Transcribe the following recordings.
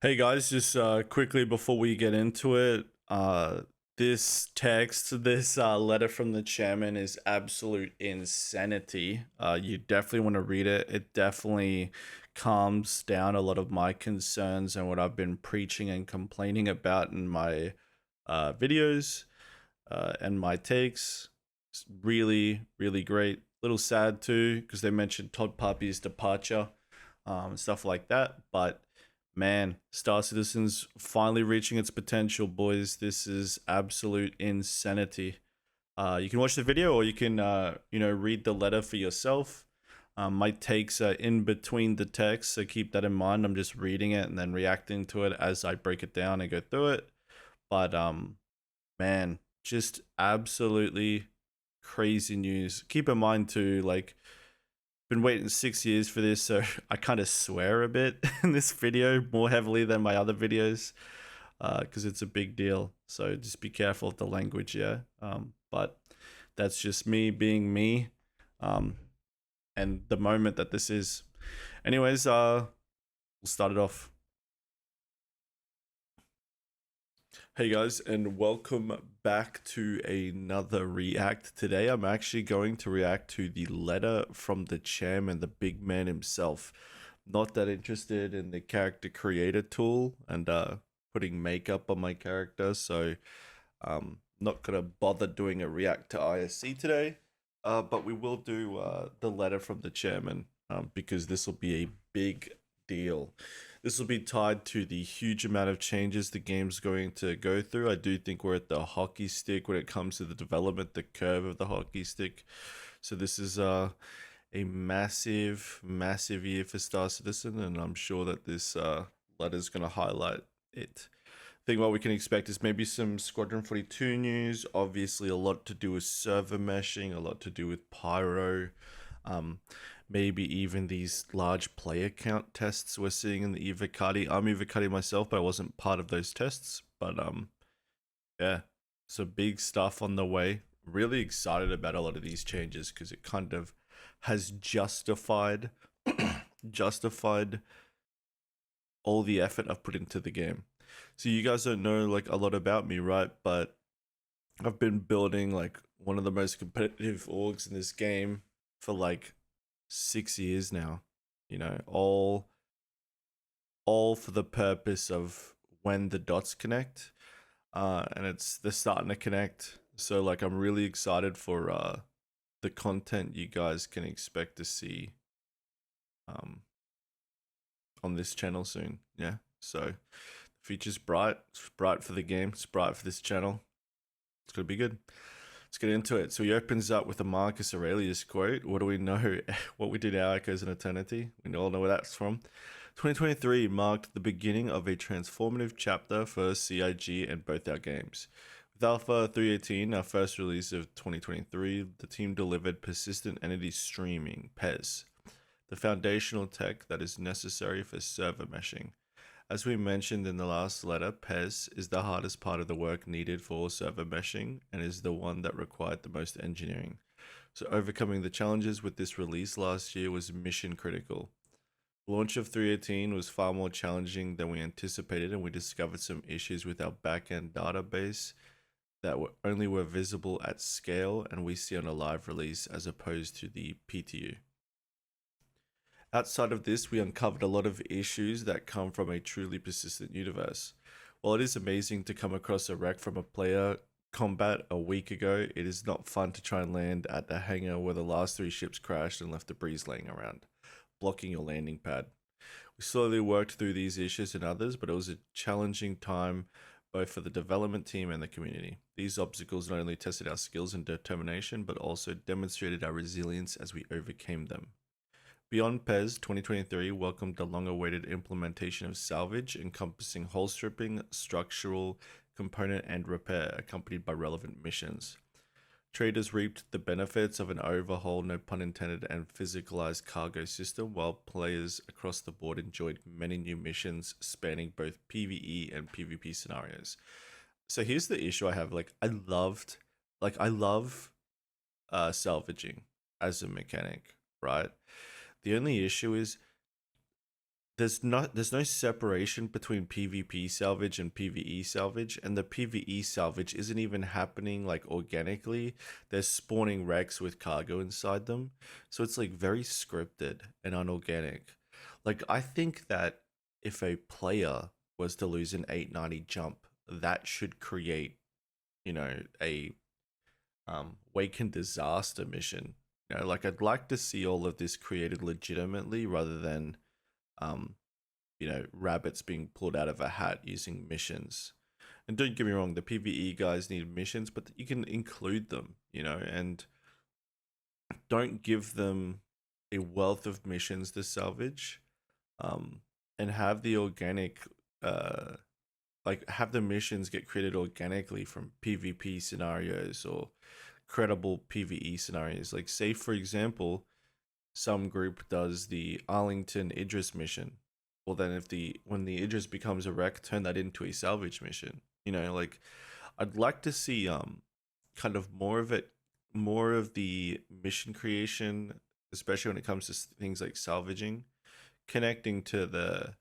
Hey guys, just quickly before we get into it, this text, this letter from the chairman is absolute insanity. You definitely want to read it. It definitely calms down a lot of my concerns and what I've been preaching and complaining about in my videos and my takes. It's really, really great. A little sad too, because they mentioned Todd Puppy's departure, stuff like that, but man, Star Citizen's finally reaching its potential, boys. This is absolute insanity. You can watch the video, or you can, read the letter for yourself. My takes are in between the text, so keep that in mind. I'm just reading it and then reacting to it as I break it down and go through it. But man, just absolutely crazy news. Keep in mind too, like, been waiting 6 years for this, so I kind of swear a bit in this video more heavily than my other videos, because it's a big deal. So just be careful of the language, yeah. But that's just me being me, and the moment that this is. Anyways, we'll start it off. Hey guys, and welcome back to another react. Today I'm actually going to react to the letter from the chairman, the big man himself. Not that interested in the character creator tool and putting makeup on my character, so not gonna bother doing a react to ISC today. But we will do the letter from the chairman, because this will be a big deal. This will be tied to the huge amount of changes the game's going to go through. I do think we're at the hockey stick when it comes to the development, the curve of the hockey stick. So this is a massive, massive year for Star Citizen, and I'm sure that this letter is going to highlight it. I think what we can expect is maybe some Squadron 42 news. Obviously, a lot to do with server meshing, a lot to do with Pyro. Maybe even these large player count tests we're seeing in the Evocati. I'm Evocati myself, but I wasn't part of those tests. But yeah, some big stuff on the way. Really excited about a lot of these changes because it kind of has justified justified all the effort I've put into the game. So you guys don't know like a lot about me, right? But I've been building like one of the most competitive orgs in this game for like 6 years now, you know, all for the purpose of when the dots connect, and they're starting to connect. So like I'm really excited for the content you guys can expect to see on this channel soon. Yeah, so the future's bright. It's bright for the game, it's bright for this channel. It's gonna be good. Let's get into it. So he opens up with a Marcus Aurelius quote. What do we know? What we did now echoes in eternity. We all know where that's from. 2023 marked the beginning of a transformative chapter for CIG and both our games. With Alpha 3.18, our first release of 2023, the team delivered persistent entity streaming, PES, the foundational tech that is necessary for server meshing. As we mentioned in the last letter, PES is the hardest part of the work needed for server meshing and is the one that required the most engineering. So overcoming the challenges with this release last year was mission critical. Launch of 3.18 was far more challenging than we anticipated, and we discovered some issues with our backend database that only were visible at scale and we see on a live release as opposed to the PTU. Outside of this, we uncovered a lot of issues that come from a truly persistent universe. While it is amazing to come across a wreck from a player combat a week ago, it is not fun to try and land at the hangar where the last 3 ships crashed and left debris laying around, blocking your landing pad. We slowly worked through these issues and others, but it was a challenging time both for the development team and the community. These obstacles not only tested our skills and determination, but also demonstrated our resilience as we overcame them. Beyond PES, 2023 welcomed the long-awaited implementation of Salvage, encompassing hull stripping, structural, component, and repair, accompanied by relevant missions. Traders reaped the benefits of an overhaul, no pun intended, and physicalized cargo system, while players across the board enjoyed many new missions spanning both PvE and PvP scenarios. So here's the issue I have. I love salvaging as a mechanic, right? The only issue is there's no separation between PvP salvage and PvE salvage, and the PvE salvage isn't even happening like organically. They're spawning wrecks with cargo inside them, so it's like very scripted and unorganic. Like I think that if a player was to lose an 890 jump, that should create, a wake and disaster mission. Like I'd like to see all of this created legitimately rather than um rabbits being pulled out of a hat using missions. And don't get me wrong, the PvE guys need missions, but you can include them, and don't give them a wealth of missions to salvage, um, and have the organic, have the missions get created organically from PvP scenarios or credible PvE scenarios. Like, say, for example, some group does the Arlington Idris mission. Well, then when the Idris becomes a wreck, turn that into a salvage mission. Like I'd like to see kind of more of it, more of the mission creation, especially when it comes to things like salvaging, connecting to the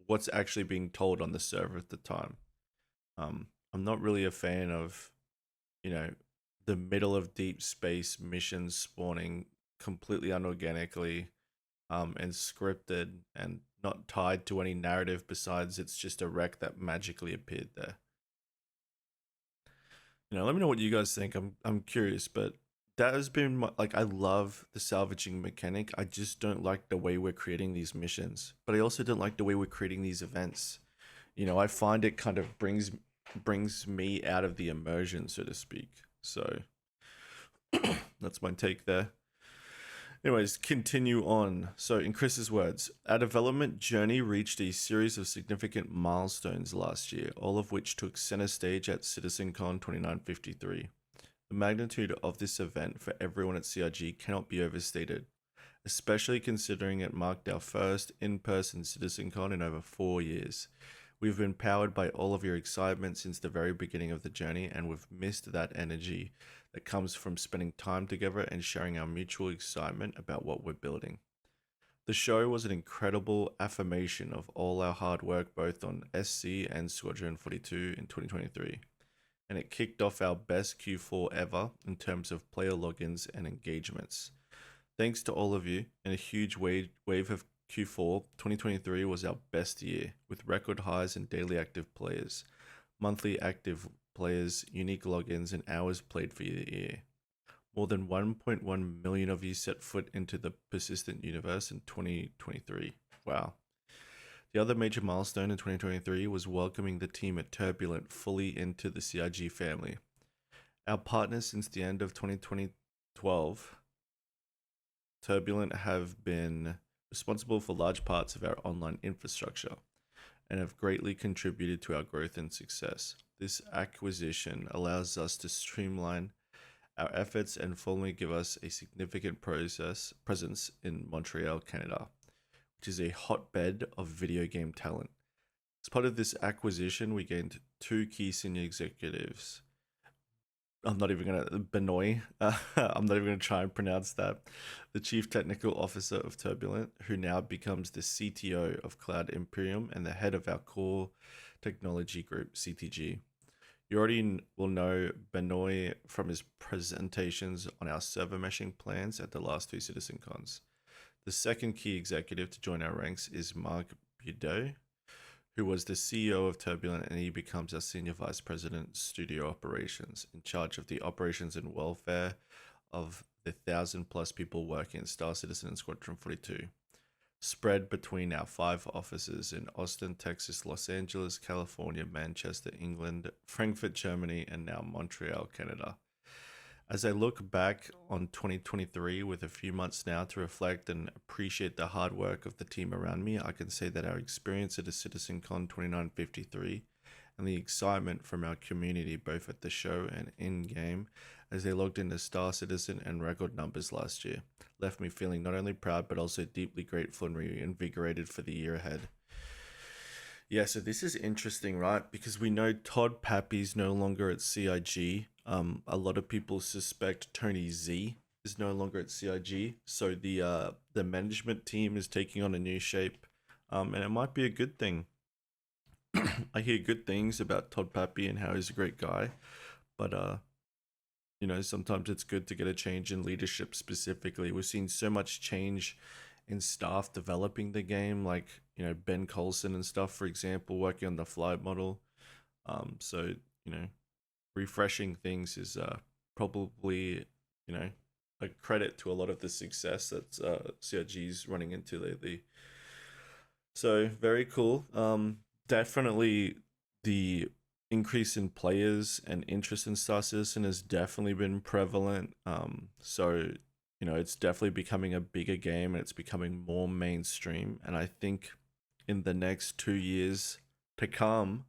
what's actually being told on the server at the time. I'm not really a fan of, the middle of deep space missions spawning completely unorganically, and scripted and not tied to any narrative besides it's just a wreck that magically appeared there. Let me know what you guys think. I'm curious, but that has been I love the salvaging mechanic. I just don't like the way we're creating these missions, but I also don't like the way we're creating these events. I find it kind of brings me out of the immersion, so to speak. So that's my take there. Anyways, continue on. So in Chris's words, our development journey reached a series of significant milestones last year, all of which took center stage at CitizenCon 2953. The magnitude of this event for everyone at CRG cannot be overstated, especially considering it marked our first in-person CitizenCon in over 4 years. We've been powered by all of your excitement since the very beginning of the journey, and we've missed that energy that comes from spending time together and sharing our mutual excitement about what we're building. The show was an incredible affirmation of all our hard work both on SC and Squadron 42 in 2023, and it kicked off our best Q4 ever in terms of player logins and engagements. Thanks to all of you, and a huge wave of Q4, 2023 was our best year, with record highs in daily active players, monthly active players, unique logins, and hours played for the year. More than 1.1 million of you set foot into the persistent universe in 2023. Wow. The other major milestone in 2023 was welcoming the team at Turbulent fully into the CRG family. Our partners since the end of 2012, Turbulent have been responsible for large parts of our online infrastructure and have greatly contributed to our growth and success. This acquisition allows us to streamline our efforts and formally give us a significant presence in Montreal, Canada, which is a hotbed of video game talent. As part of this acquisition, we gained 2 key senior executives. I'm not even going to, Benoit, I'm not even going to try and pronounce that. The Chief Technical Officer of Turbulent, who now becomes the CTO of Cloud Imperium and the head of our core technology group, CTG. You already will know Benoit from his presentations on our server meshing plans at the last 2 CitizenCons. The second key executive to join our ranks is Marc Budeau, who was the CEO of Turbulent, and he becomes our Senior Vice President, Studio Operations, in charge of the operations and welfare of the 1,000+ people working in Star Citizen and Squadron 42, spread between our 5 offices in Austin, Texas, Los Angeles, California, Manchester, England, Frankfurt, Germany, and now Montreal, Canada. As I look back on 2023 with a few months now to reflect and appreciate the hard work of the team around me, I can say that our experience at a CitizenCon 2953 and the excitement from our community both at the show and in-game as they logged into Star Citizen and record numbers last year left me feeling not only proud but also deeply grateful and reinvigorated for the year ahead. Yeah, so this is interesting, right? Because we know Todd Pappy's no longer at CIG. A lot of people suspect Tony Z is no longer at CIG. So the management team is taking on a new shape. And it might be a good thing. I hear good things about Todd Pappy and how he's a great guy, but sometimes it's good to get a change in leadership specifically. We've seen so much change in staff developing the game, like, Ben Colson and stuff, for example, working on the flight model. So, you know, refreshing things is probably, you know, a credit to a lot of the success that CRG's running into lately. So very cool. Definitely the increase in players and interest in Star Citizen has definitely been prevalent. So it's definitely becoming a bigger game and it's becoming more mainstream. And I think in the next 2 years to come,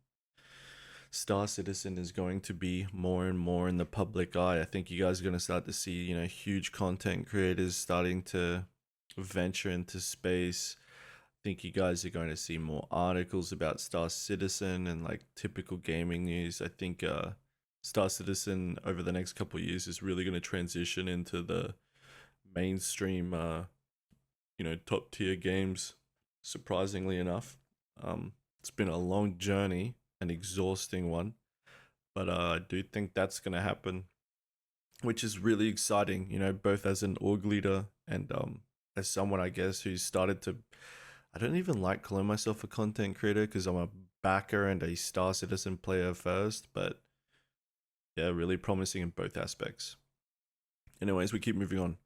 Star Citizen is going to be more and more in the public eye. I think you guys are going to start to see, huge content creators starting to venture into space. I think you guys are going to see more articles about Star Citizen and like typical gaming news. I think Star Citizen over the next couple of years is really going to transition into the mainstream, top tier games. Surprisingly enough, it's been a long journey, an exhausting one, but I do think that's going to happen, which is really exciting. Both as an org leader and as someone, I guess, who's started to. I don't even like calling myself a content creator because I'm a backer and a Star Citizen player first, but yeah, really promising in both aspects. Anyways, we keep moving on.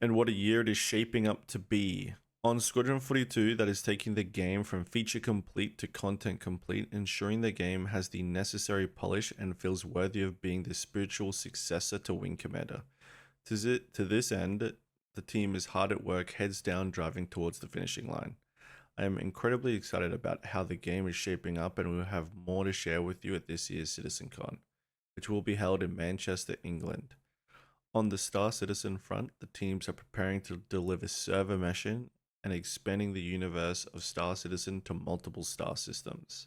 And what a year it is shaping up to be. On Squadron 42, that is taking the game from feature complete to content complete, ensuring the game has the necessary polish and feels worthy of being the spiritual successor to Wing Commander. To this end, the team is hard at work, heads down, driving towards the finishing line. I am incredibly excited about how the game is shaping up, and we will have more to share with you at this year's CitizenCon, which will be held in Manchester, England. On the Star Citizen front, the teams are preparing to deliver server meshing and expanding the universe of Star Citizen to multiple star systems.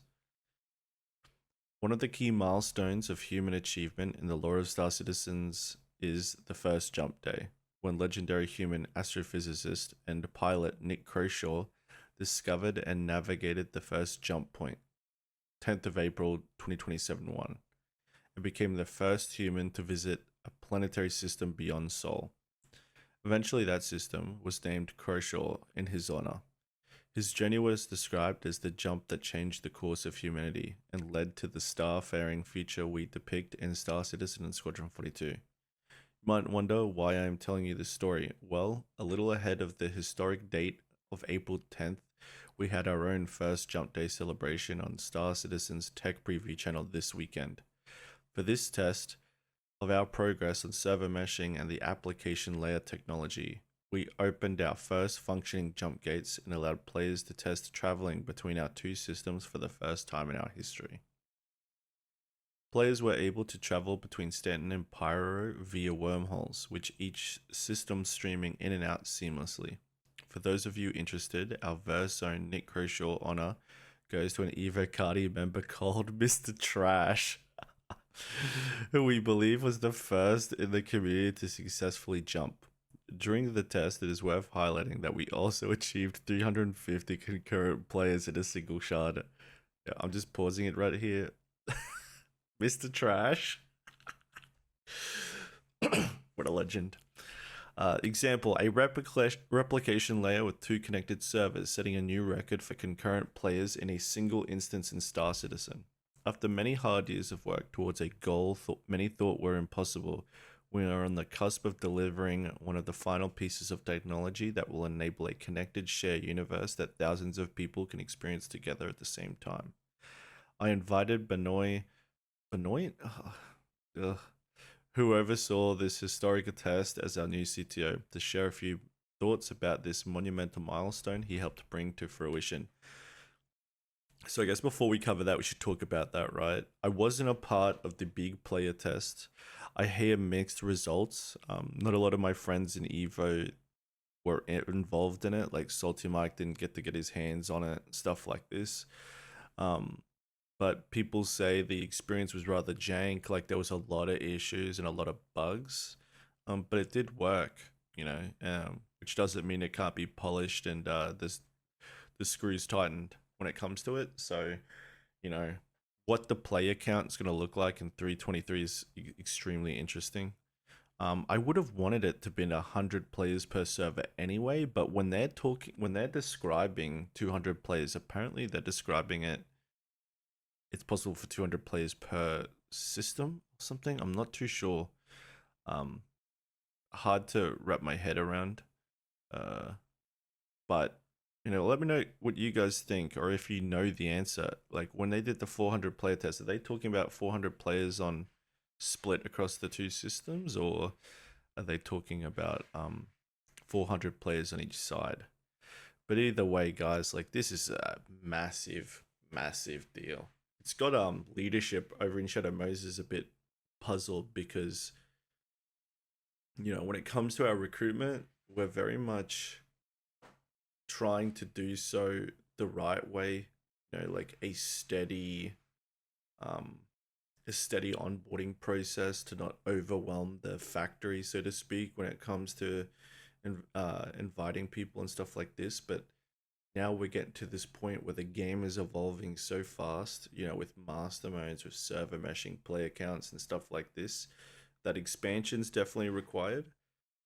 One of the key milestones of human achievement in the lore of Star Citizens is the first jump day, when legendary human astrophysicist and pilot Nick Croshaw discovered and navigated the first jump point, 10th of April 2027 and became the first human to visit a planetary system beyond Sol. Eventually, that system was named Croshaw in his honor. His journey was described as the jump that changed the course of humanity and led to the star-faring future we depict in Star Citizen and Squadron 42. You might wonder why I am telling you this story. Well, a little ahead of the historic date of April 10th, we had our own first jump day celebration on Star Citizen's tech preview channel this weekend. For this test of our progress on server meshing and the application layer technology, we opened our first functioning jump gates and allowed players to test traveling between our two systems for the first time in our history. Players were able to travel between Stanton and Pyro via wormholes, which each system streaming in and out seamlessly. For those of you interested, our Verse own Nick Croshaw honor goes to an Evo Cardi member called Mr. Trash, who we believe was the first in the community to successfully jump. During the test, it is worth highlighting that we also achieved 350 concurrent players in a single shard. Yeah, I'm just pausing it right here. Mr. Trash. What a legend. Example, a replication layer with 2 connected servers, setting a new record for concurrent players in a single instance in Star Citizen. After many hard years of work towards a goal many thought were impossible, we are on the cusp of delivering one of the final pieces of technology that will enable a connected shared universe that thousands of people can experience together at the same time. I invited Benoit, who oversaw this historic test as our new CTO, to share a few thoughts about this monumental milestone he helped bring to fruition. So I guess before we cover that, we should talk about that, right? I wasn't a part of the big player test. I hear mixed results. Not a lot of my friends in Evo were involved in it. Like Salty Mike didn't get to get his hands on it, stuff like this. But people say the experience was rather jank. Like there was a lot of issues and a lot of bugs. But it did work. which doesn't mean it can't be polished and the screws tightened when it comes to it. So, you know, what the player count is going to look like in 323 is extremely interesting. I would have wanted it to be 100 players per server anyway, but when they're describing 200 players, apparently they're describing it's possible for 200 players per system or something. I'm not too sure. Hard to wrap my head around. But let me know what you guys think, or if you know the answer. Like when they did the 400 player test, are they talking about 400 players on split across the two systems, or are they talking about 400 players on each side? But either way, guys, like this is a massive, massive deal. It's got leadership over in Shadow Moses a bit puzzled because when it comes to our recruitment, we're very much trying to do so the right way, like a steady onboarding process to not overwhelm the factory, so to speak, when it comes to inviting people and stuff like this. But now we're getting to this point where the game is evolving so fast, with master modes, with server meshing, player counts and stuff like this, that expansion's definitely required.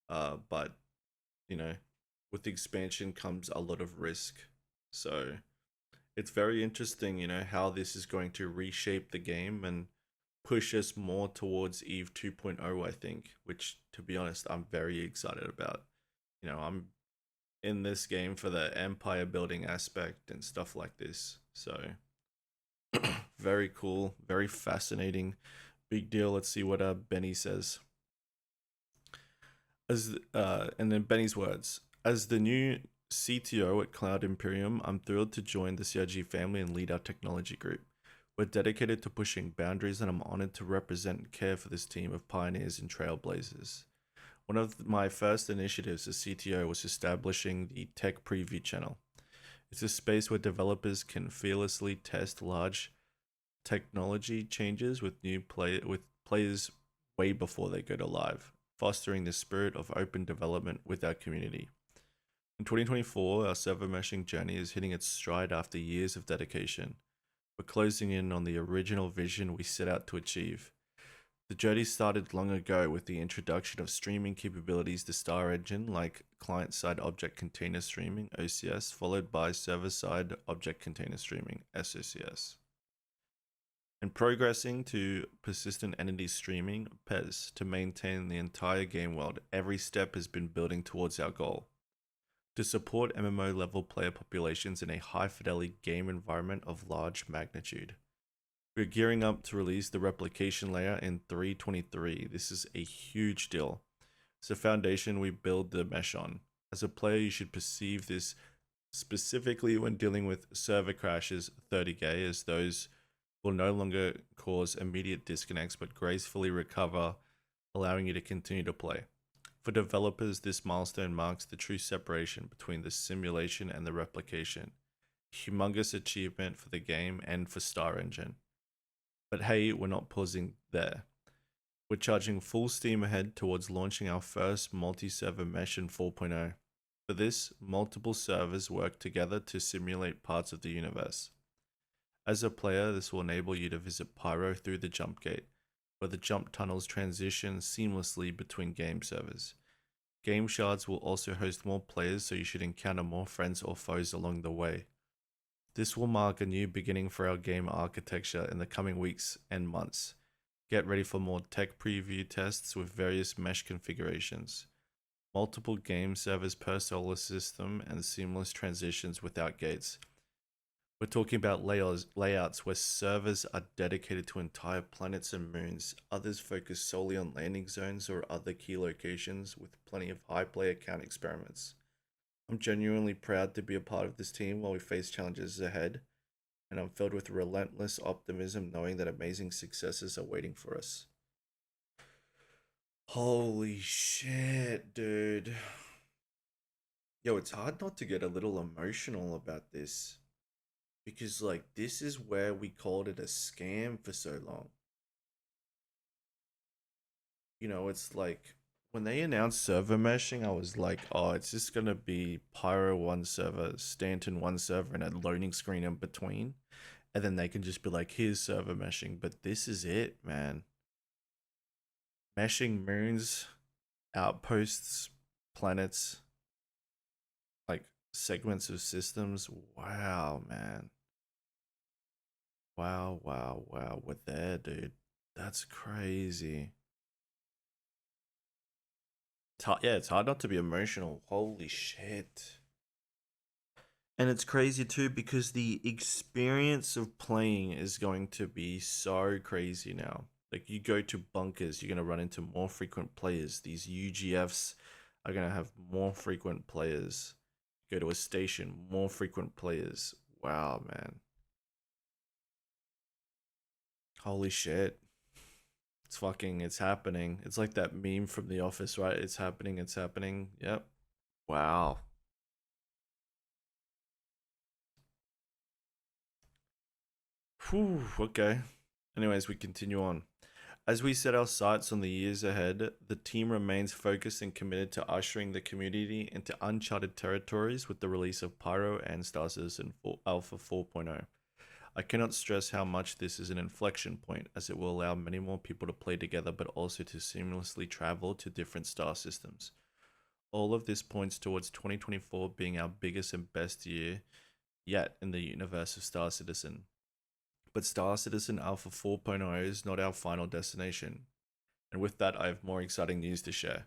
But with the expansion comes a lot of risk. So it's very interesting, how this is going to reshape the game and push us more towards Eve 2.0, I think, which, to be honest, I'm very excited about. I'm in this game for the empire building aspect and stuff like this. So very cool, very fascinating, big deal. Let's see what Benny says. And then Benny's words: as the new CTO at Cloud Imperium, I'm thrilled to join the CRG family and lead our technology group. We're dedicated to pushing boundaries, and I'm honored to represent and care for this team of pioneers and trailblazers. One of my first initiatives as CTO was establishing the Tech Preview channel. It's a space where developers can fearlessly test large technology changes with players way before they go to live, fostering the spirit of open development with our community. In 2024, our server meshing journey is hitting its stride after years of dedication. We're closing in on the original vision we set out to achieve. The journey started long ago with the introduction of streaming capabilities to Star Engine, like client-side object container streaming, OCS, followed by server-side object container streaming, SOCS. And progressing to persistent entity streaming, PES, to maintain the entire game world. Every step has been building towards our goal. To support MMO level player populations in a high fidelity game environment of large magnitude. We're gearing up to release the replication layer in 3.23. This is a huge deal. It's a foundation we build the mesh on. As a player, you should perceive this specifically when dealing with server crashes 30K, as those will no longer cause immediate disconnects but gracefully recover, allowing you to continue to play. For developers, this milestone marks the true separation between the simulation and the replication. Humongous achievement for the game and for Star Engine. But hey, we're not pausing there. We're charging full steam ahead towards launching our first multi-server mesh in 4.0. For this, multiple servers work together to simulate parts of the universe. As a player, this will enable you to visit Pyro through the jump gate, where the jump tunnels transition seamlessly between game servers. Game shards will also host more players, so you should encounter more friends or foes along the way. This will mark a new beginning for our game architecture in the coming weeks and months. Get ready for more tech preview tests with various mesh configurations, multiple game servers per solar system, and seamless transitions without gates. We're talking about layouts where servers are dedicated to entire planets and moons, others focus solely on landing zones or other key locations, with plenty of high player count experiments. I'm genuinely proud to be a part of this team while we face challenges ahead, and I'm filled with relentless optimism knowing that amazing successes are waiting for us. Holy shit, dude. Yo, it's hard not to get a little emotional about this. Because, this is where we called it a scam for so long. It's like When they announced server meshing, I was like, oh, it's just gonna be Pyro one server, Stanton one server, and a loading screen in between. And then they can just be like, here's server meshing. But this is it, man. Meshing moons, outposts, planets, like segments of systems. Wow, man. Wow, wow, wow. We're there, dude. That's crazy. Yeah, it's hard not to be emotional. Holy shit. And it's crazy too because the experience of playing is going to be so crazy now. Like you go to bunkers, you're going to run into more frequent players. These UGFs are going to have more frequent players. Go to a station, more frequent players. Wow, man. Holy shit. It's happening. It's like that meme from The Office, right? It's happening, it's happening. Yep. Wow. Whew, okay. Anyways, we continue on. As we set our sights on the years ahead, the team remains focused and committed to ushering the community into uncharted territories with the release of Pyro and Star Citizen Alpha 4.0. I cannot stress how much this is an inflection point, as it will allow many more people to play together but also to seamlessly travel to different star systems. All of this points towards 2024 being our biggest and best year yet in the universe of Star Citizen. But Star Citizen Alpha 4.0 is not our final destination. And with that, I have more exciting news to share.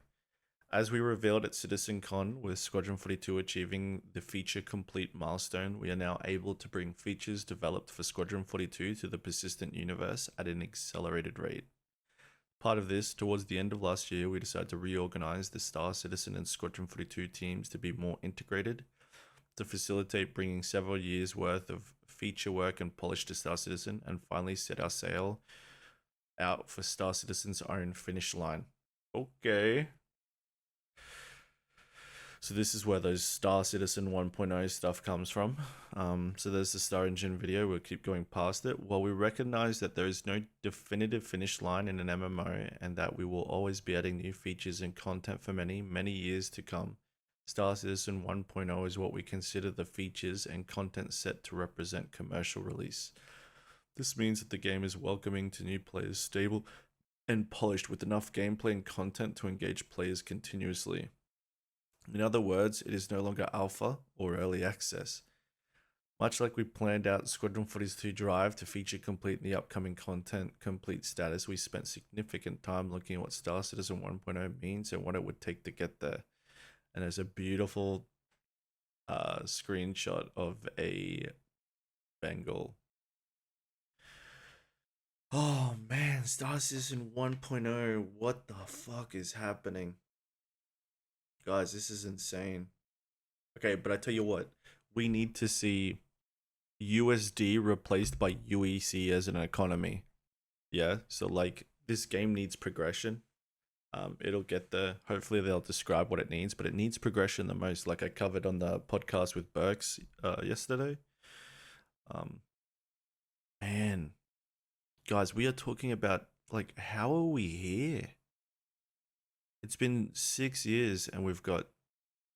As we revealed at CitizenCon, with Squadron 42 achieving the feature complete milestone, we are now able to bring features developed for Squadron 42 to the persistent universe at an accelerated rate. Part of this, towards the end of last year, we decided to reorganize the Star Citizen and Squadron 42 teams to be more integrated, to facilitate bringing several years worth of feature work and polish to Star Citizen, and finally set our sail out for Star Citizen's own finish line. Okay. So this is where those Star Citizen 1.0 stuff comes from. So there's the Star Engine video. We'll keep going past it. While we recognize that there is no definitive finish line in an MMO and that we will always be adding new features and content for many, many years to come, Star Citizen 1.0 is what we consider the features and content set to represent commercial release. This means that the game is welcoming to new players, stable and polished with enough gameplay and content to engage players continuously. In other words, it is no longer alpha or early access. Much like we planned out Squadron 42 Drive to feature complete in the upcoming content complete status, we spent significant time looking at what Star Citizen 1.0 means and what it would take to get there. And there's a beautiful screenshot of a Bengal. Oh man, Star Citizen 1.0, what the fuck is happening? Guys, this is insane. Okay, but I tell you what, we need to see USD replaced by UEC as an economy. Yeah, so like this game needs progression. It'll get there. Hopefully they'll describe what it needs, but it needs progression the most, like I covered on the podcast with Burks yesterday. Man, guys, we are talking about like, how are we here? It's been 6 years and we've got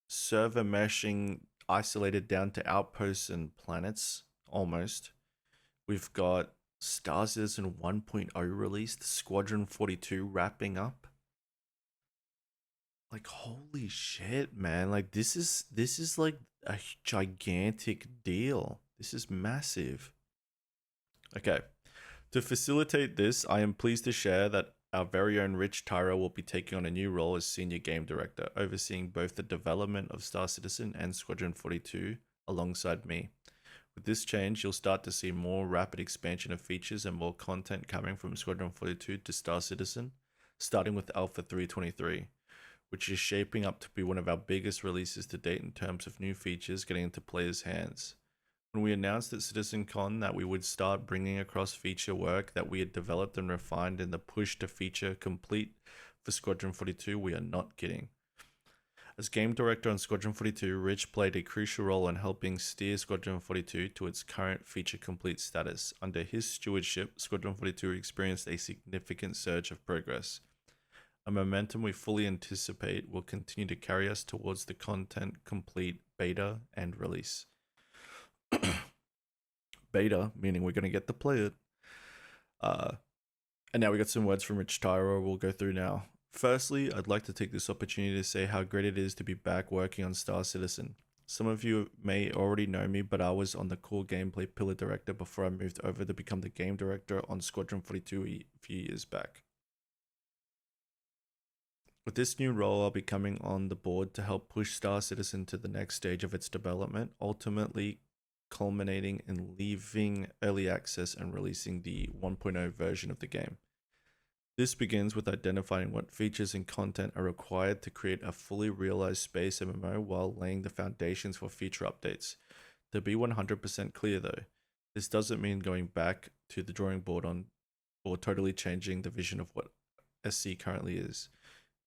server meshing isolated down to outposts and planets almost. We've got Star Citizen 1.0 released, Squadron 42 wrapping up. Like, holy shit, man. Like this is like a gigantic deal. This is massive. Okay. To facilitate this, I am pleased to share that our very own Rich Tyra will be taking on a new role as Senior Game Director, overseeing both the development of Star Citizen and Squadron 42 alongside me. With this change, you'll start to see more rapid expansion of features and more content coming from Squadron 42 to Star Citizen, starting with Alpha 323, which is shaping up to be one of our biggest releases to date in terms of new features getting into players' hands. When we announced at CitizenCon that we would start bringing across feature work that we had developed and refined in the push to feature complete for Squadron 42, we are not kidding. As game director on Squadron 42, Rich played a crucial role in helping steer Squadron 42 to its current feature complete status. Under his stewardship, Squadron 42 experienced a significant surge of progress. a momentum we fully anticipate will continue to carry us towards the content complete beta and release. Beta, meaning we're going to get to play it. And now we got some words from Rich Tyra we'll go through now. Firstly, I'd like to take this opportunity to say how great it is to be back working on Star Citizen. Some of you may already know me, but I was on the core gameplay pillar director before I moved over to become the game director on Squadron 42 a few years back. With this new role, I'll be coming on the board to help push Star Citizen to the next stage of its development, ultimately culminating in leaving early access and releasing the 1.0 version of the game. This begins with identifying what features and content are required to create a fully realized space MMO while laying the foundations for future updates. To be 100% clear though, this doesn't mean going back to the drawing board on or totally changing the vision of what SC currently is.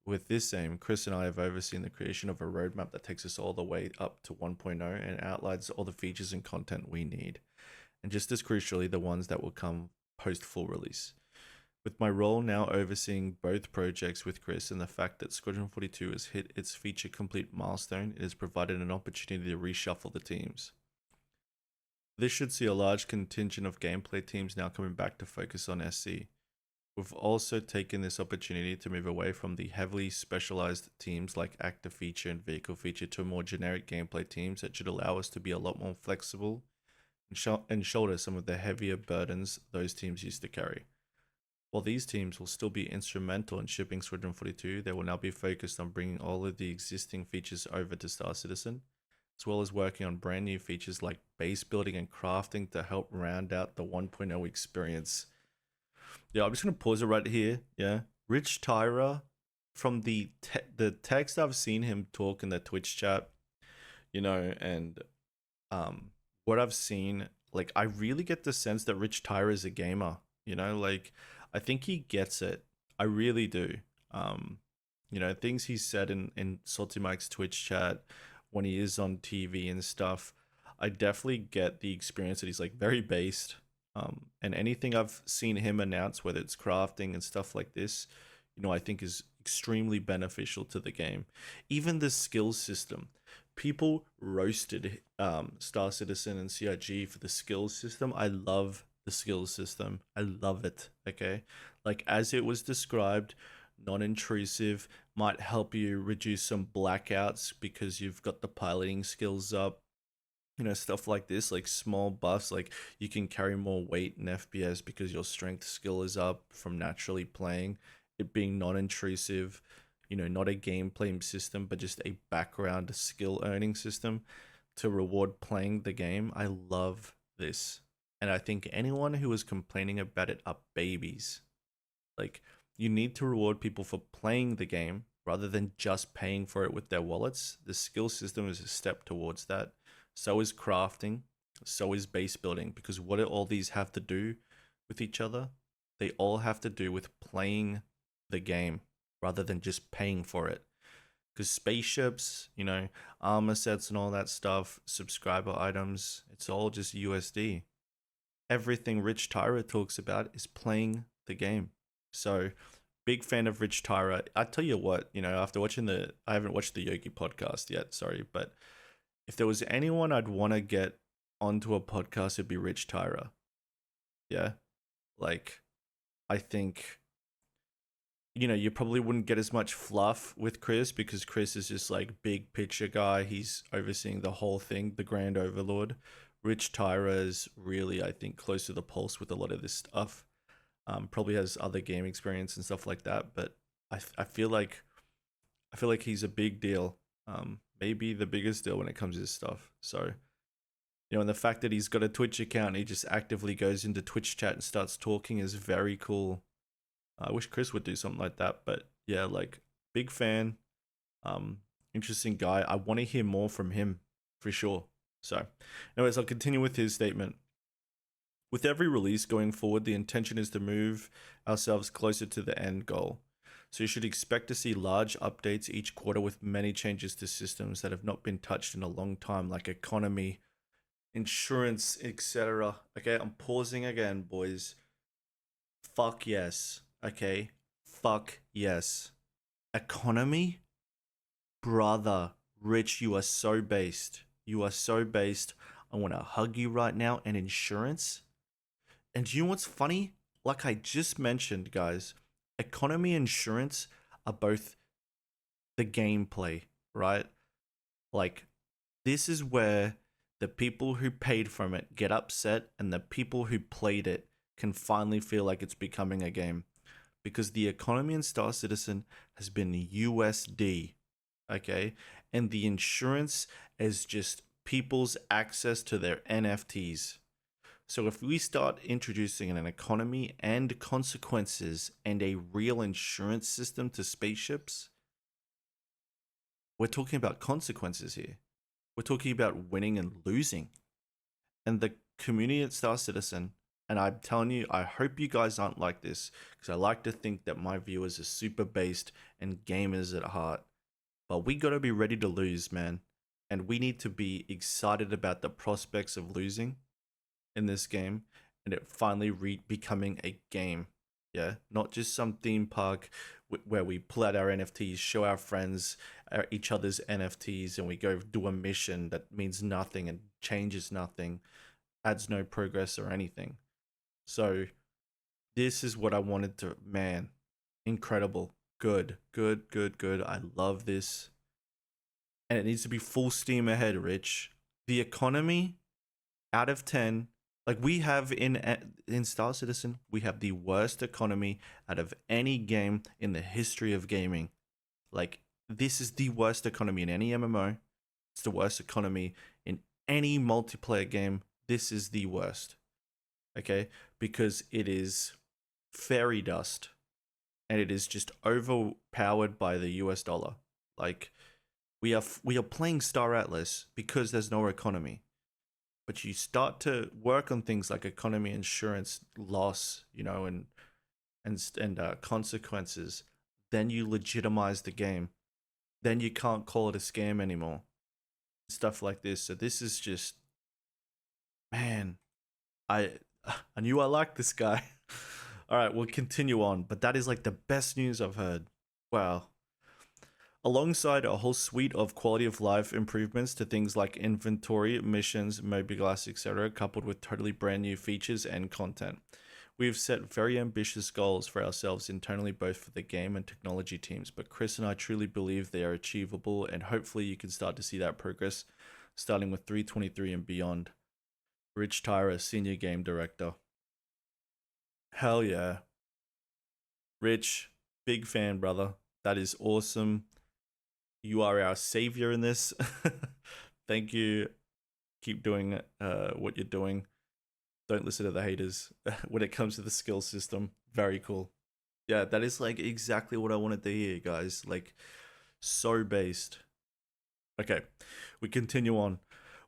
With this aim, Chris and I have overseen the creation of a roadmap that takes us all the way up to 1.0 and outlines all the features and content we need, and just as crucially, the ones that will come post full release. With my role now overseeing both projects with Chris and the fact that Squadron 42 has hit its feature complete milestone, it has provided an opportunity to reshuffle the teams. This should see a large contingent of gameplay teams now coming back to focus on SC. We've also taken this opportunity to move away from the heavily specialized teams like active feature and vehicle feature to more generic gameplay teams that should allow us to be a lot more flexible and shoulder some of the heavier burdens those teams used to carry. While these teams will still be instrumental in shipping Squadron 42, they will now be focused on bringing all of the existing features over to Star Citizen, as well as working on brand new features like base building and crafting to help round out the 1.0 experience. Yeah, I'm just going to pause it right here. Yeah, Rich Tyra, from the text I've seen him talk in the Twitch chat, and what I've seen, like, I really get the sense that Rich Tyra is a gamer, I think he gets it. I really do. Things he said in Salty Mike's Twitch chat when he is on TV and stuff, I definitely get the experience that he's like very based. And anything I've seen him announce, whether it's crafting and stuff like this, I think is extremely beneficial to the game. Even the skills system. People roasted Star Citizen and CRG for the skills system. I love the skills system. I love it. Okay, like as it was described, non-intrusive, might help you reduce some blackouts because you've got the piloting skills up, stuff like this, like small buffs, like you can carry more weight in FPS because your strength skill is up from naturally playing. It being non-intrusive, not a gameplay system but just a background skill earning system to reward playing the game. I love this. And I think anyone who is complaining about it are babies. Like, you need to reward people for playing the game rather than just paying for it with their wallets. The skill system is a step towards that. So is crafting. So is base building. Because what do all these have to do with each other? They all have to do with playing the game rather than just paying for it. Because spaceships, armor sets and all that stuff, subscriber items, it's all just USD. Everything Rich Tyra talks about is playing the game. So, big fan of Rich Tyra. I tell you what, after watching I haven't watched the Yogi podcast yet, sorry, but if there was anyone I'd want to get onto a podcast, it'd be Rich Tyra. Yeah. Like, I think, you probably wouldn't get as much fluff with Chris because Chris is just like big picture guy. He's overseeing the whole thing, the grand overlord. Rich Tyra is really, I think, close to the pulse with a lot of this stuff. Probably has other game experience and stuff like that, but I feel like he's a big deal. Maybe the biggest deal when it comes to this stuff. So, and the fact that he's got a Twitch account and he just actively goes into Twitch chat and starts talking is very cool. I wish Chris would do something like that, but yeah, like big fan. Interesting guy. I want to hear more from him for sure. So, anyways, I'll continue with his statement. With every release going forward, the intention is to move ourselves closer to the end goal. So you should expect to see large updates each quarter with many changes to systems that have not been touched in a long time, like economy, insurance, etc. Okay, I'm pausing again, boys. Fuck yes. Okay? Fuck yes. Economy? Brother, Rich, you are so based. You are so based. I want to hug you right now. And insurance? And do you know what's funny? Like I just mentioned, guys, economy and insurance are both the gameplay, right? Like, this is where the people who paid from it get upset, and the people who played it can finally feel like it's becoming a game. Because the economy in Star Citizen has been USD, okay? And the insurance is just people's access to their NFTs. So if we start introducing an economy and consequences and a real insurance system to spaceships, we're talking about consequences here. We're talking about winning and losing. And the community at Star Citizen, and I'm telling you, I hope you guys aren't like this, because I like to think that my viewers are super based and gamers at heart. But we gotta be ready to lose, man. And we need to be excited about the prospects of losing in this game, and it finally becoming a game. Yeah, not just some theme park where we pull out our NFTs, show our friends each other's NFTs, and we go do a mission that means nothing and changes nothing, adds no progress or anything. So this is what I wanted to, man, incredible, good. I love this. And it needs to be full steam ahead, Rich. The economy, out of 10, like we have in Star Citizen, we have the worst economy out of any game in the history of gaming. Like, this is the worst economy in any MMO. It's the worst economy in any multiplayer game. This is the worst. Okay? Because it is fairy dust. And it is just overpowered by the US dollar. Like, we are playing Star Atlas because there's no economy. But you start to work on things like economy, insurance, loss, you know, and consequences. Then you legitimize the game. Then you can't call it a scam anymore. Stuff like this. So this is just, man, I knew I liked this guy. All right, we'll continue on. But that is like the best news I've heard. Wow. Alongside a whole suite of quality of life improvements to things like inventory, missions, mobiGlas, etc., coupled with totally brand new features and content. We've set very ambitious goals for ourselves internally, both for the game and technology teams, but Chris and I truly believe they are achievable, and hopefully you can start to see that progress, starting with 323 and beyond. Rich Tyra, Senior Game Director. Hell yeah. Rich, big fan, brother. That is awesome. You are our savior in this. Thank you. Keep doing what you're doing. Don't listen to the haters when it comes to the skill system. Very cool. Yeah, that is like exactly what I wanted to hear, guys. Like, so based. Okay, we continue on.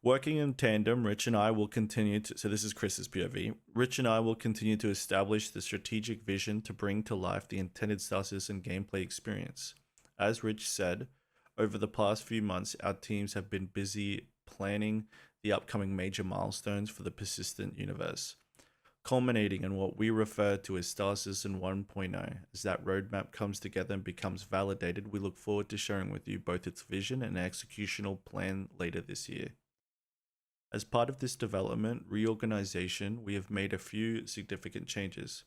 Working in tandem, Rich and I will continue to, so this is Chris's POV. Rich and I will continue to establish the strategic vision to bring to life the intended Star Citizen gameplay experience. As Rich said, over the past few months, our teams have been busy planning the upcoming major milestones for the persistent universe, culminating in what we refer to as Star Citizen 1.0. As that roadmap comes together and becomes validated, we look forward to sharing with you both its vision and executional plan later this year. As part of this development reorganization, we have made a few significant changes.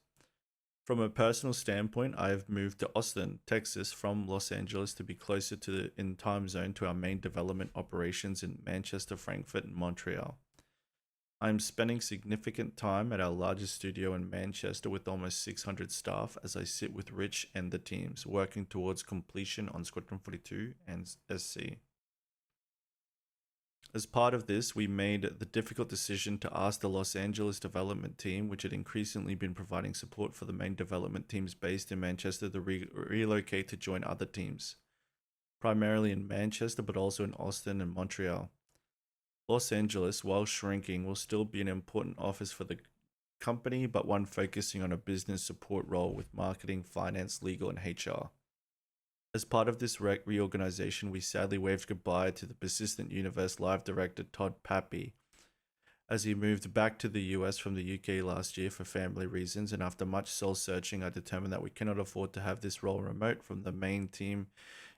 From a personal standpoint, I have moved to Austin, Texas from Los Angeles to be closer in time zone to our main development operations in Manchester, Frankfurt, and Montreal. I am spending significant time at our largest studio in Manchester with almost 600 staff as I sit with Rich and the teams, working towards completion on Squadron 42 and SC. As part of this, we made the difficult decision to ask the Los Angeles development team, which had increasingly been providing support for the main development teams based in Manchester, to relocate to join other teams, primarily in Manchester, but also in Austin and Montreal. Los Angeles, while shrinking, will still be an important office for the company, but one focusing on a business support role with marketing, finance, legal, and HR. As part of this reorganization, we sadly waved goodbye to the Persistent Universe live director Todd Pappy, as he moved back to the US from the UK last year for family reasons, and after much soul searching, I determined that we cannot afford to have this role remote from the main team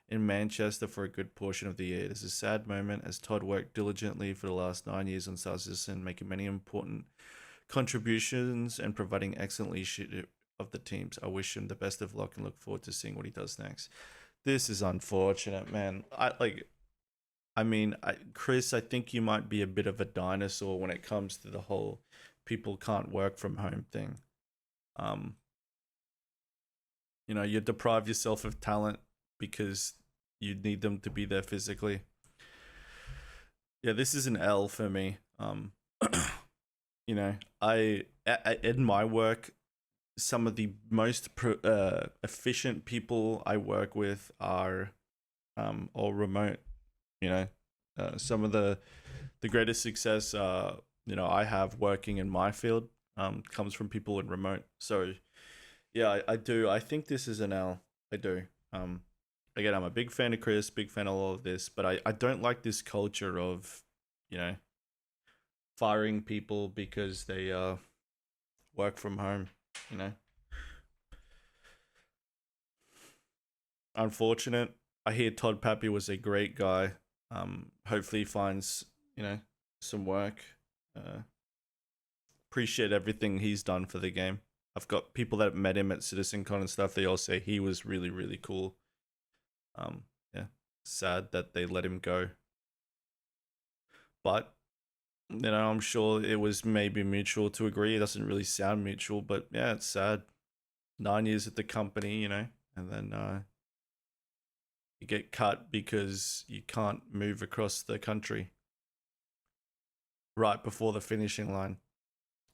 in Manchester for a good portion of the year. It is a sad moment as Todd worked diligently for the last 9 years on Star Citizen, making many important contributions and providing excellent leadership of the teams. I wish him the best of luck and look forward to seeing what he does next. This is unfortunate, man. Chris, I think you might be a bit of a dinosaur when it comes to the whole people can't work from home thing. You deprive yourself of talent because you need them to be there physically. Yeah, this is an L for me. I in my work, some of the most efficient people I work with are all remote. Some of the greatest success I have working in my field comes from people in remote. So yeah, I do. I think this is an L. I do. Again, I'm a big fan of Chris, big fan of all of this, but I don't like this culture of firing people because they work from home. Unfortunate. I hear Todd Pappy was a great guy. Hopefully he finds, some work. Appreciate everything he's done for the game. I've got people that met him at CitizenCon and stuff. They all say he was really, really cool. Yeah, sad that they let him go. But, I'm sure it was maybe mutual to agree. It doesn't really sound mutual, but yeah, it's sad. 9 years at the company, and then you get cut because you can't move across the country right before the finishing line.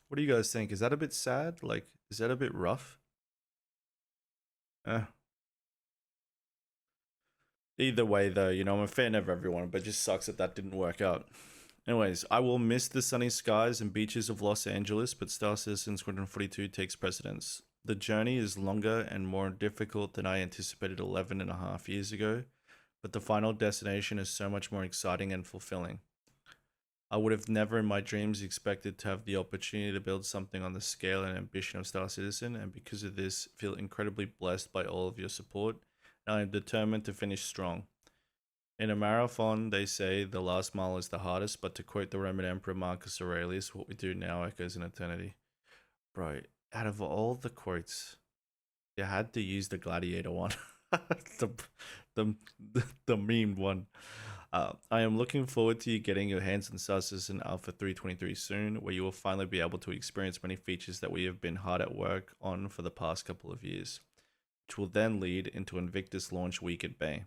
What do you guys think? Is that a bit sad? Like, is that a bit rough? Either way, though, I'm a fan of everyone, but it just sucks that didn't work out. Anyways, I will miss the sunny skies and beaches of Los Angeles, but Star Citizen Squadron 42 takes precedence. The journey is longer and more difficult than I anticipated 11 and a half years ago, but the final destination is so much more exciting and fulfilling. I would have never in my dreams expected to have the opportunity to build something on the scale and ambition of Star Citizen, and because of this, feel incredibly blessed by all of your support, and I am determined to finish strong. In a marathon, they say the last mile is the hardest, but to quote the Roman Emperor Marcus Aurelius, what we do now echoes in eternity. Bro, out of all the quotes, you had to use the gladiator one. the memed one. I am looking forward to you getting your hands on Star Citizen Alpha 3.23 soon, where you will finally be able to experience many features that we have been hard at work on for the past couple of years, which will then lead into Invictus launch week at Bay.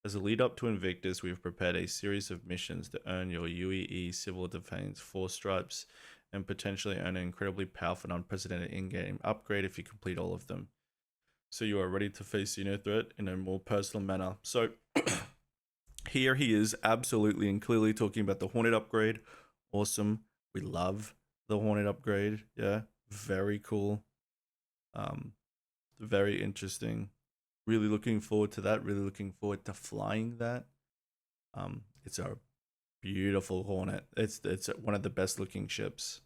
As a lead up to Invictus, we have prepared a series of missions to earn your UEE Civil Defense 4 stripes and potentially earn an incredibly powerful and unprecedented in-game upgrade if you complete all of them. So you are ready to face the inner threat in a more personal manner. So here he is absolutely and clearly talking about the Hornet upgrade. Awesome. We love the Hornet upgrade. Yeah, very cool. Very interesting. Really looking forward to that. Really looking forward to flying that. It's a beautiful Hornet. It's one of the best looking ships.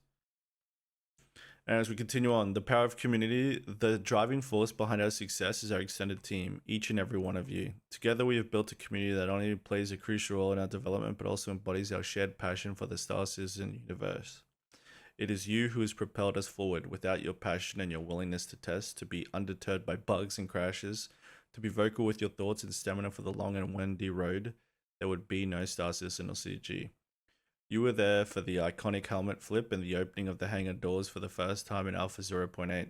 And as we continue on, the power of community, the driving force behind our success is our extended team, each and every one of you. Together we have built a community that not only plays a crucial role in our development, but also embodies our shared passion for the Star Citizen universe. It is you who has propelled us forward. Without your passion and your willingness to test, to be undeterred by bugs and crashes, to be vocal with your thoughts and stamina for the long and windy road, there would be no Star Citizen or CG. You were there for the iconic helmet flip and the opening of the hangar doors for the first time in Alpha 0.8.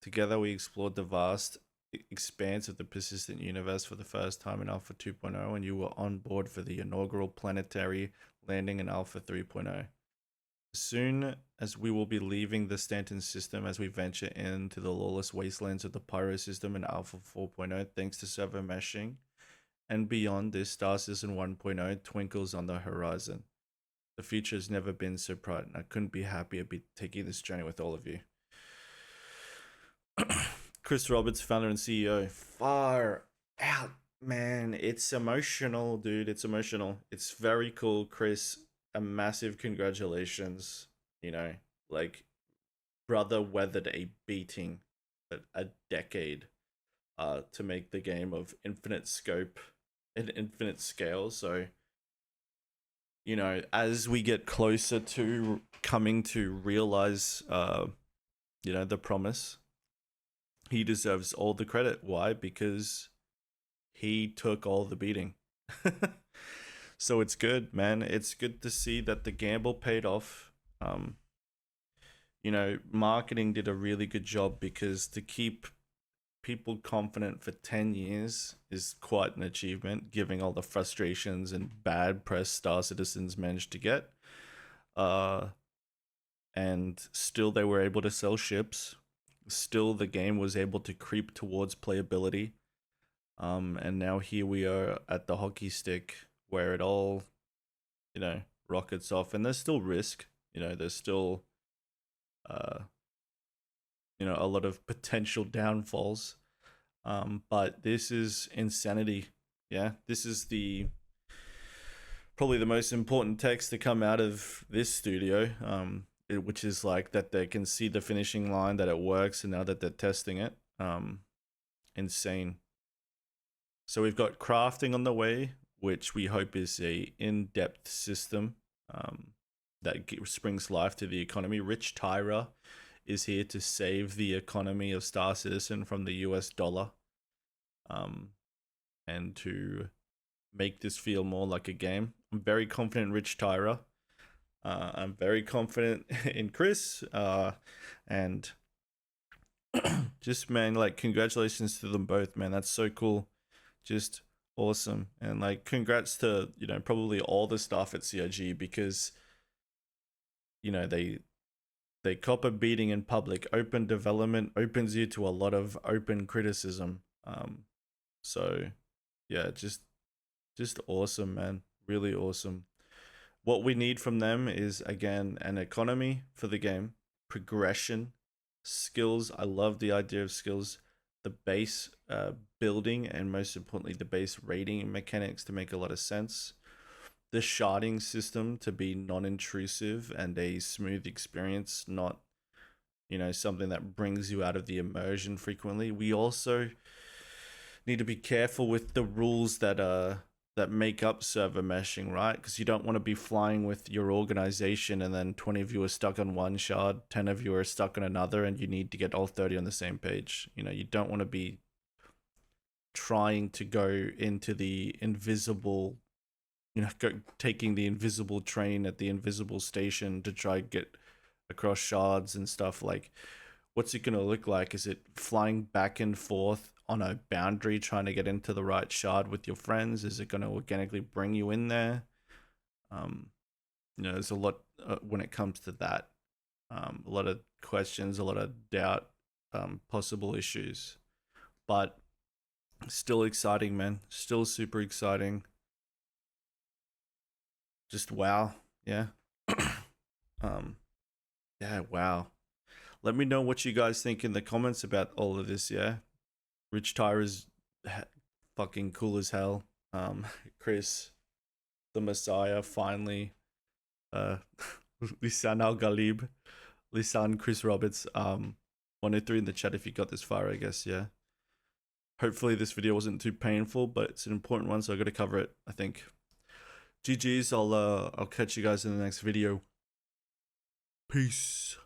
Together we explored the vast expanse of the persistent universe for the first time in Alpha 2.0, and you were on board for the inaugural planetary landing in Alpha 3.0. As soon as we will be leaving the Stanton system as we venture into the lawless wastelands of the Pyro system in Alpha 4.0 thanks to servo meshing, and beyond this, Star Citizen 1.0 twinkles on the horizon. The future has never been so bright, and I couldn't be happier to be taking this journey with all of you. Chris Roberts, founder and CEO. Far out, man. It's emotional, dude. It's emotional. It's very cool, Chris. a massive congratulations. You know, like, brother weathered a beating, a decade, to make the game of infinite scope and infinite scale. So, you know, as we get closer to coming to realize, you know, the promise, he deserves all the credit. Why? Because he took all the beating. So it's good, man. It's good to see that the gamble paid off. You know, marketing did a really good job, because to keep people confident for 10 years is quite an achievement, given all the frustrations and bad press Star Citizens managed to get. And still they were able to sell ships. Still the game was able to creep towards playability. And now here we are at the hockey stick, where it all, you know, rockets off. And there's still risk, you know, there's still, you know, a lot of potential downfalls. But this is insanity. Yeah, this is probably the most important text to come out of this studio, which is like that they can see the finishing line, that it works, and now that they're testing it. Insane. So we've got crafting on the way, which we hope is a in-depth system that springs life to the economy. Rich Tyra is here to save the economy of Star Citizen from the US dollar, and to make this feel more like a game. I'm very confident in Rich Tyra. I'm very confident in Chris, and just, man, like, congratulations to them both, man. That's so cool. Just awesome. And like, congrats to, you know, probably all the staff at CIG, because, you know, they cop a beating in public. Open development opens you to a lot of open criticism. So yeah, just awesome, man. Really awesome. What we need from them is, again, an economy for the game, progression, skills. I love the idea of skills, the base building, and most importantly, the base rating mechanics to make a lot of sense. The sharding system to be non-intrusive and a smooth experience, not, you know, something that brings you out of the immersion frequently. We also need to be careful with the rules that make up server meshing, right? Because you don't want to be flying with your organization and then 20 of you are stuck on one shard, 10 of you are stuck on another, and you need to get all 30 on the same page. You know, you don't want to be trying to go into the invisible, you know, taking the invisible train at the invisible station to try and get across shards and stuff. Like, what's it going to look like? Is it flying back and forth on a boundary trying to get into the right shard with your friends? Is it going to organically bring you in there? You know, there's a lot when it comes to that. A lot of questions, a lot of doubt, possible issues. But still exciting, man. Still super exciting. Just wow. Yeah. Yeah, wow. Let me know what you guys think in the comments about all of this, yeah? Rich Tyra's fucking cool as hell. Chris, the Messiah, finally. Lisan Al Galib. Lisan Chris Roberts. 103 in the chat if you got this far, I guess, yeah. Hopefully this video wasn't too painful, but it's an important one, so I gotta cover it, I think. GG's, I'll catch you guys in the next video. Peace.